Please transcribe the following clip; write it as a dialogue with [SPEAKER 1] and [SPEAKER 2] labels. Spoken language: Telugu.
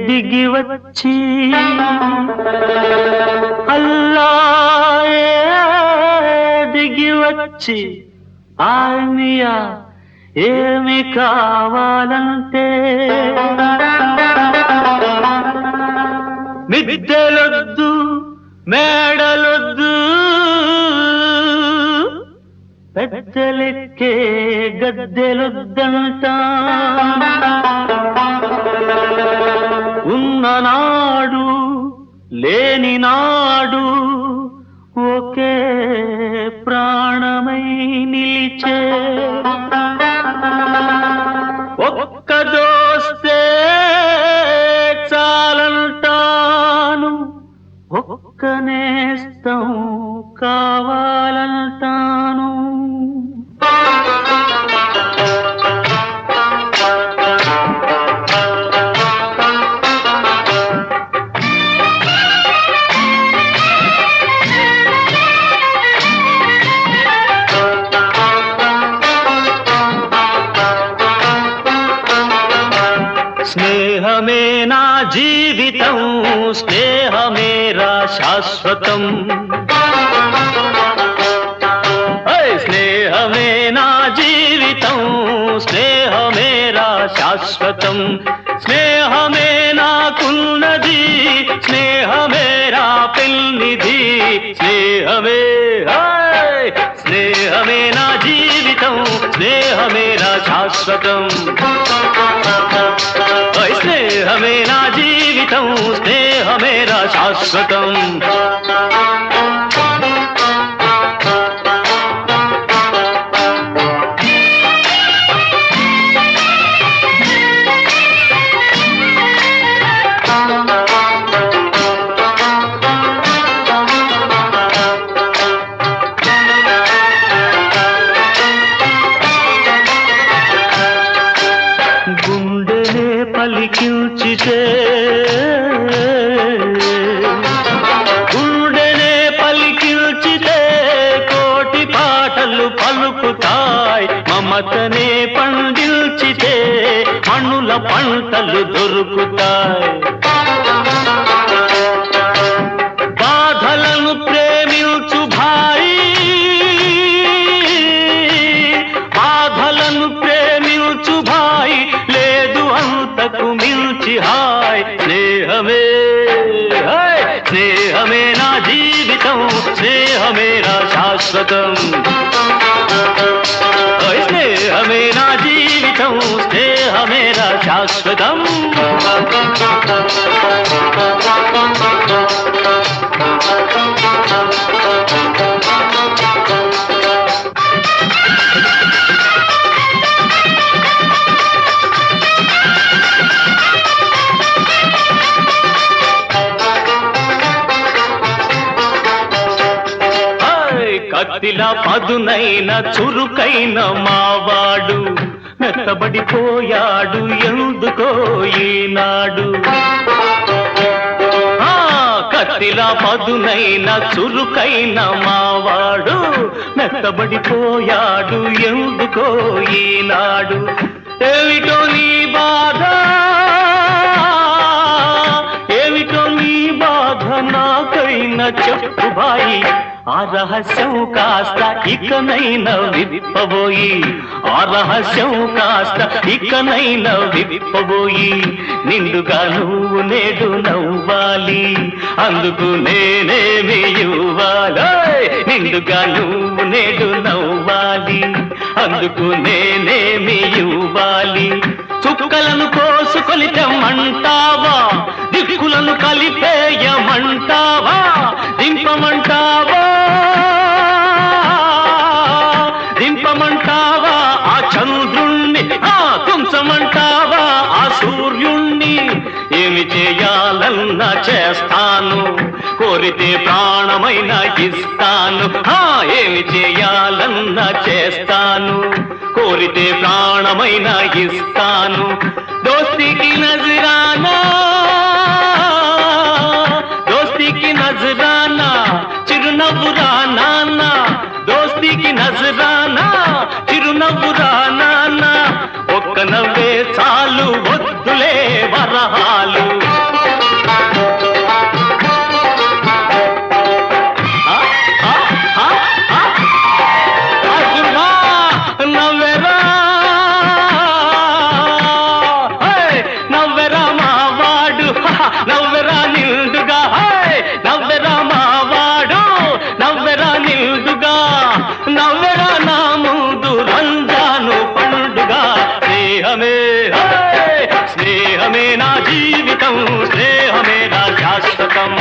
[SPEAKER 1] దిగి వచ్చి అల్లాయే దిగి వచ్చి ఆర్మియా ఏమి కావాలంటే మిద్దెలొద్దు మేడలొద్దు పెద్దలెక్కే గద్దెలొద్దంట ఉన్ననాడు లేని నాడు ఒకే ప్రాణమై నిలిచే ఒక్క దోస్తే చాలంటాను ఒక్క నేస్తం కావాలంటాను. స్నేహమే నా జీవితం స్నేహమేరా శాశ్వతం స్నేహమే నా జీవితం స్నేహమేరా శాశ్వతం స్నేహమే నాకున్నది స్నేహమేరా పెన్నిధి స్నేహమే స్నేహమే నా జీవితం స్నేహమేరా శాశ్వతం స్నేహమే నా జీవితం స్నేహమేరా శాశ్వతం. గుండెనే పలికించితే గుండెనే పలికించితే కోటి పాటలు పలుకుతాయి మమతనే పండిల్చితే మణుల పంటలు దొరుకుతాయి. బాధలను ప్రేమించు భాయి బాధలను ప్రేమించు భాయి లేదు అంతకు మించి హాయ్ స్నేహమే స్నేహమే నా జీవితం స్నేహమేరా శాశ్వతం స్నేహమే నా జీవితం స్నేహమేరా శాశ్వతం. కత్తిలా పదునైన చురుకైన మావాడు మెత్తబడిపోయాడు ఎందుకో ఈనాడు. కత్తిలా పదునైన చురుకైన మావాడు మెత్తబడిపోయాడు ఎందుకో ఈనాడు. ఏమిటో నీ బాధ ఏమిటో నీ బాధ నాకైనా చెప్పు బాయి ఆ రహస్యం కాస్త ఇకనైనా విప్పబోయి ఆ రహస్యం కాస్త ఇకనైనా విప్పబోయి నిండుగా నువ్వు నేడు నవ్వాలి అందుకు నేనేమి ఇవ్వాలి నిండుగా నువ్వు నేడు నవ్వాలి అందుకు నేనేమి ఇవ్వాలి. చుక్కలను కోసుకొని తెమ్మంటావా దిక్కులను కలిపేయమంటావా దింపమంటావా దింపమంటావా ఆ చంద్రుణ్ణి తుంచమంటావా ఆ సూర్యుణ్ణి ఏమి చేయాలన్నా చేస్తాను కోరితే ప్రాణమైనా ఇస్తాను ఏమి చేయాలన్నా చేస్తాను కోరితే ప్రాణమైనా ఇస్తాను. దోస్తికి నజరానా వద్దులే వరహాలు. నవ్వెరా నవ్వెరా మావాడు, నవ్వెరా నిండుగా, నవ్వెరా మావాడు, నవ్వెరా నిండుగా, నవ్వెరా నా ముందు రంజాను పండుగ. స్నేహమే స్నేహమే నా జీవితం, స్నేహమే నా శాశ్వతం.